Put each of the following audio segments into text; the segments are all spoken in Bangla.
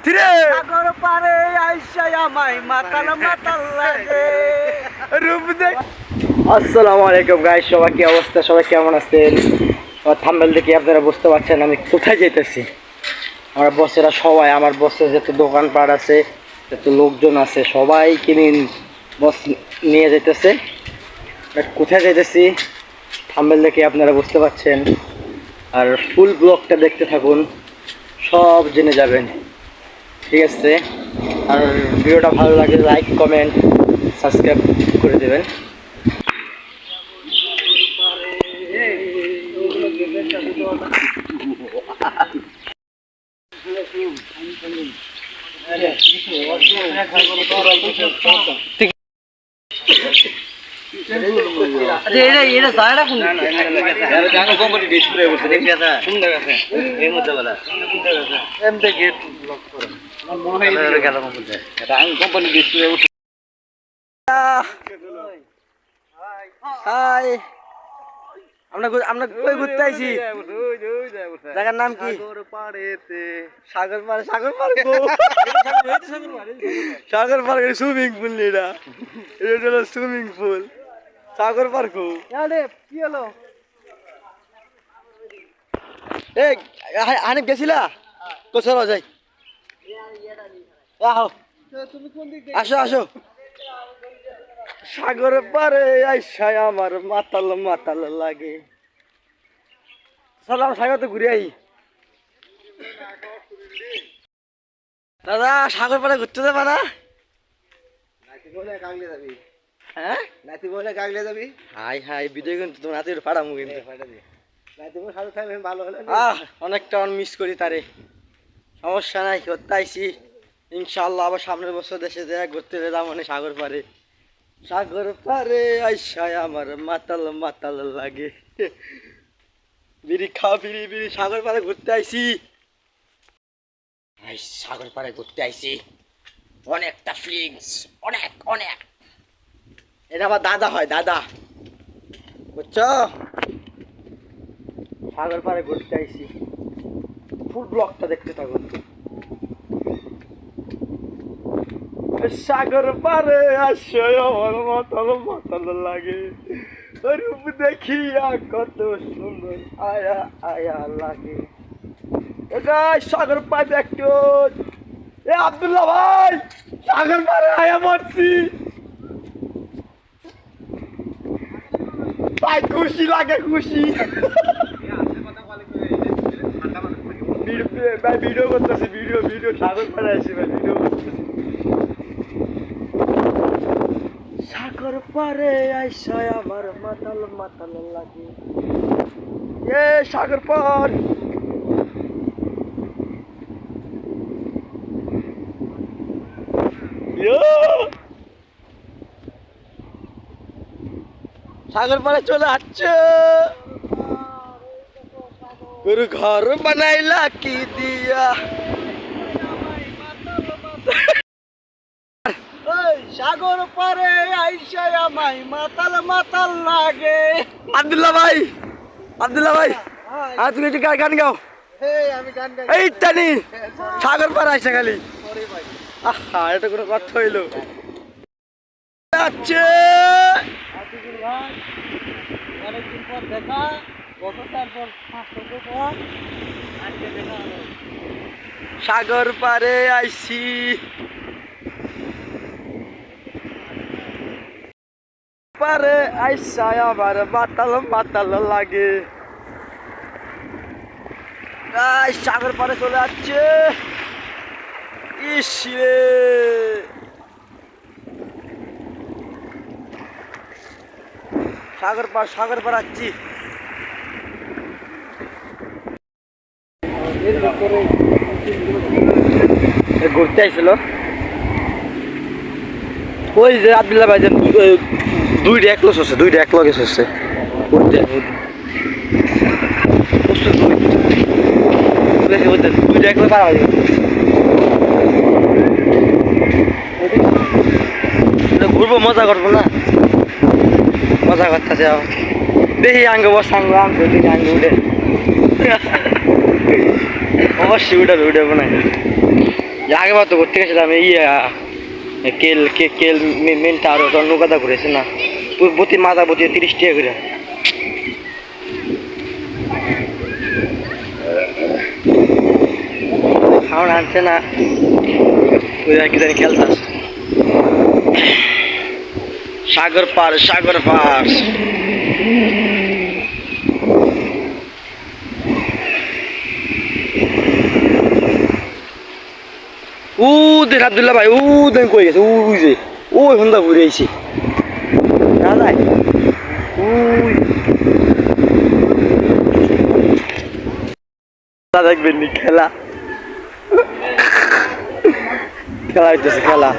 সাগর পারে আইসা আমায় মাতাল মাতাল লাগে রূপ দেখ। আসসালামু আলাইকুম গাইস, সবাই কি অবস্থা? সবাই কেমন আছেন? থাম্বনেল দেখে আপনারা বুঝতে পারছেন আমি কোথায় যেতেছি। আমার বসেরা সবাই, আমার বসের যত দোকানপাট আছে, যত লোকজন আছে, সবাই কিনে বস নিয়ে যেতেছে। কোথায় যেতেছি থাম্বনেল দেখে আপনারা বুঝতে পারছেন, আর ফুল ব্লগটা দেখতে থাকুন, সব জেনে যাবেন। ঠিক আছে, আর ভিডিওটা ভালো লাগে লাইক কমেন্ট সাবস্ক্রাইব করে দেবেন। আমরা কই ঘুরতে আইছি? জায়গার নাম কি? সাগর পাড়ে। সাগর পাড়ে সাগর পাড়ে সুইমিং পুল। এটা হলো সুইমিং পুল। সাগর পার্ক কি হলো? এই হানিফ গেছিলা? কোথাও যাই, আসো আসো। সাগর পারে আইসায় আমার মাতাল মাতাল লাগে। চলো সাগর তো ঘুরে আই। দাদা সাগর পারে ঘুরতে যাবা না? হ্যাঁ নাতি বলে কাগলে যাবি? হাই হাই ভিডিও কিন্তু তোমার নাতি ফাড়ামু কিন্তু। অনেকটা মিস করি তারে। সমস্যা নাই, করতে আইসি ইনশাল্লাহ। আবার সামনের বছর দেশে যায় ঘুরতে যেতাম মানে সাগর পারে। সাগর পারে আইসায় আমার মাতাল মাতাল লাগে। বিড়ি খাও, বিড়ি বিড়ি। সাগর পারে ঘুরতে আইসি, সাগর পারে ঘুরতে আইসি। অনেকটা ফিলিংস, অনেক অনেক। এটা আমার দাদা হয়, দাদা, বুঝছো? সাগর পারে ঘুরতে আইসি। ফুল ব্লগটা দেখতে থাকুন। সাগর পারে আসো আমার মাতাল মাতাল লাগে, রূপ দেখিয়া কত সুন্দর আয়া আয়া লাগে। এটা সাগর পারে একটু। এ আব্দুল্লাহ ভাই, সাগর পারে আয়া মরছি ভাই, খুশি লাগে খুশি। ভাই ভিডিও করতেছি, ভিডিও ভিডিও সাগর পারে আসি ভাই, ভিডিও করতেছি। সাগর পারে আইসায় আমার মাতাল মাতাল লাগে। এ সাগর পার। সাগর পারে চলে আসছে। গরু ঘর বানাইলা কি দিয়া? সাগর পারে আইসায় আমায় মাতাল মাতাল লাগে। আব্দুল্লাহ ভাই, আব্দুল্লাহ ভাই, আর তুমি একটু গান গাও। এই টানি সাগর পারে আইসা খালি। আহা, এটা কোনো কথা হইলো? আচ্ছা অনেকদিন পর দেখা, সাগর পারে আইসি। পারে আইসায় আমার মাতাল মাতাল লাগে। সাগর পারে চলে যাচ্ছে। ইসরে সাগর পার, সাগর পার আসছি। ঘুরতে আইছিল ওই যে আব্দুল্লাহ ভাই, দুইটা এক লস হচ্ছে, দুইটা এক লগে হচ্ছে ঘুরতে। দুইটা এক লগে পারা হয়, ঘুরবো, মজা করবো না? মজা করতেছে। দেখি আঙ্গ বস আঙ্গ আঙ্গ দেখি আঙ্গ উঠে। অবশ্যই উঠাবে, উঠাবো না। আগে বার তো ঘুরতে গেছিলাম কেল কেল মেনটা আরো নৌকাদা ঘুরেছে না প্রতি মাথা প্রতি 30 টাকা করে খাওয়ান আনছে না ওই কি জানি খেলতাস সাগর পার দেখ আব্দুল্লাহ ভাই দেখ কই গেছে যে ওই হন্দা ঘুরে আইছি দাদা দেখবেন নি খেলা হইতেছে খেলা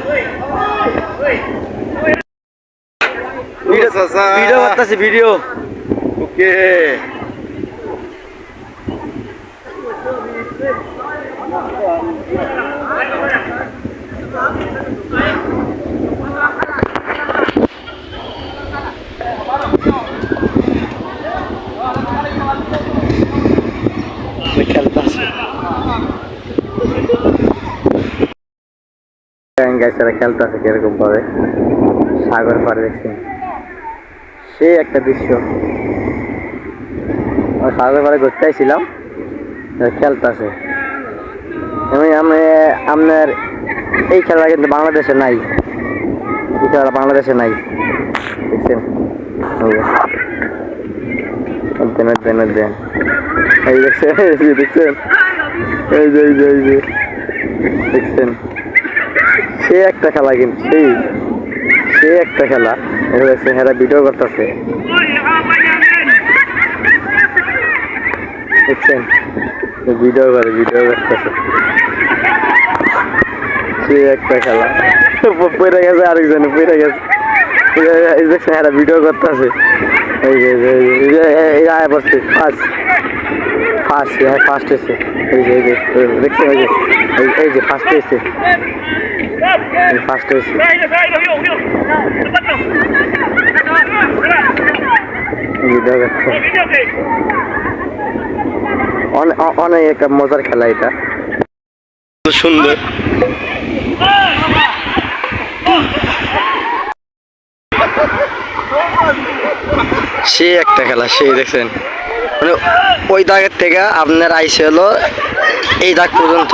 ভিডিও করতেছি ভিডিও ওকে খেলতেছে কিরকম ভাবে সাগর পাড়ে দেখছেন সে একটা দৃশ্য সাগর পাড়ে ঘুরতে আইছিলাম খেলতেছে আপনার এই খেলা কিন্তু বাংলাদেশে নাই এই খেলা বাংলাদেশে নাই দেখছেন এই দেখছেন দেখছেন এই যে দেখছেন সে একটা খেলা কিন্তু সে একটা খেলা হেরা ভিডিও করতেছে দেখছেন ভিডিও করতেছে সে একটা খেলা পড়ে গেছে আরেকজন পড়ে গেছে দেখছেন হেরা ভিডিও করতেছে এই যে আয় পড়ছে ফার্স্ট এসে এই যে দেখছেন এই যে ফার্স্ট এসে অনেক একটা মজার খেলা এটা সুন্দর সে একটা খেলা সেই দেখছেন মানে ওই দাগের থেকে আপনার আইসে হলো এই দাগ পর্যন্ত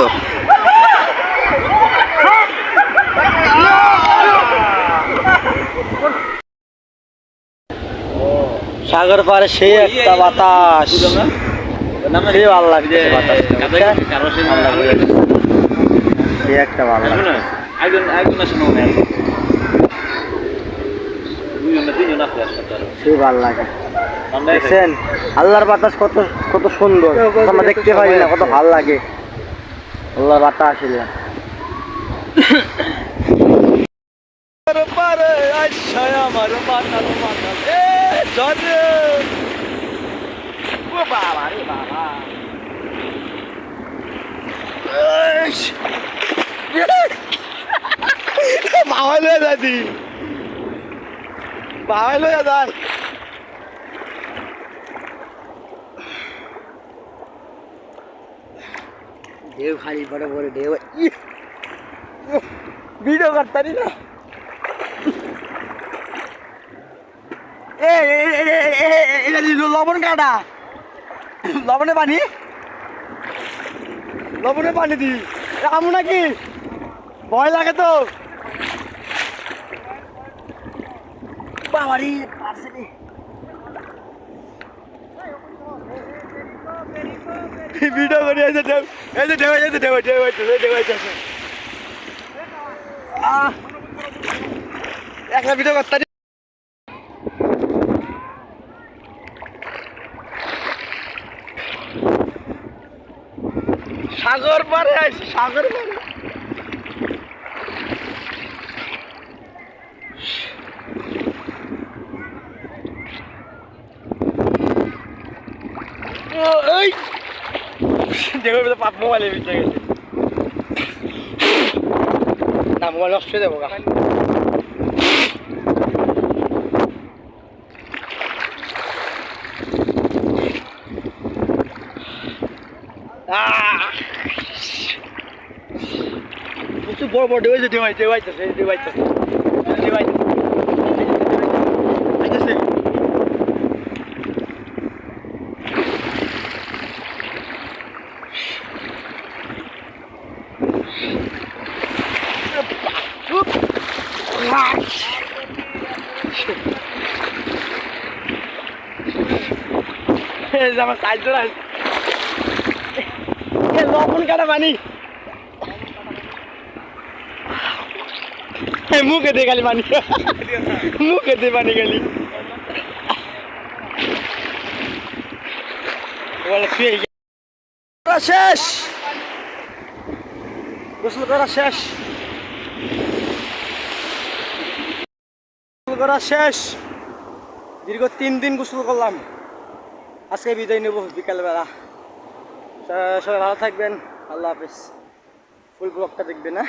সাগর পাড়ে সে একটা বাতাস সে ভালো লাগছে সে একটা ভালো লাগছে সে ভালো লাগে দেখছেন আল্লাহর বাতাস কত সুন্দর আমরা দেখতে পাই না কত ভালো লাগে আল্লাহর বাতাস আসলে আমার মাতাল বাবা রে বাবা বাবা দাদি বাবা দাদা ঢেউ খালি বড় বড় ঢেউ ভিডিও করতারি না লবণ কাটা লবণে পানি দি আমু নাকি ভয় লাগে তো বাবারি ভিডিও করে একটা ভিডিও করতে সাগর পারে আইছি সাগর পারে ওই দেখো পাপ মোবাইলের ভিতরে গেছে না মোবাইল নষ্ট হয়ে যাবো প্রচুর বড় বড় ঢেউ ঢেউাইতেছে আমার সাইজ লবণ কাটা পানি মুখে দিয়ে খালি পানি মুখে দিয়ে পানি খালি শেষ গোসল করা শেষ দীর্ঘ 3 দিন গোসল করলাম আজকে বিদায় নেব বিকালবেলা সবাই ভালো থাকবেন আল্লাহ হাফেজ ফুল ব্লগটা দেখবেন না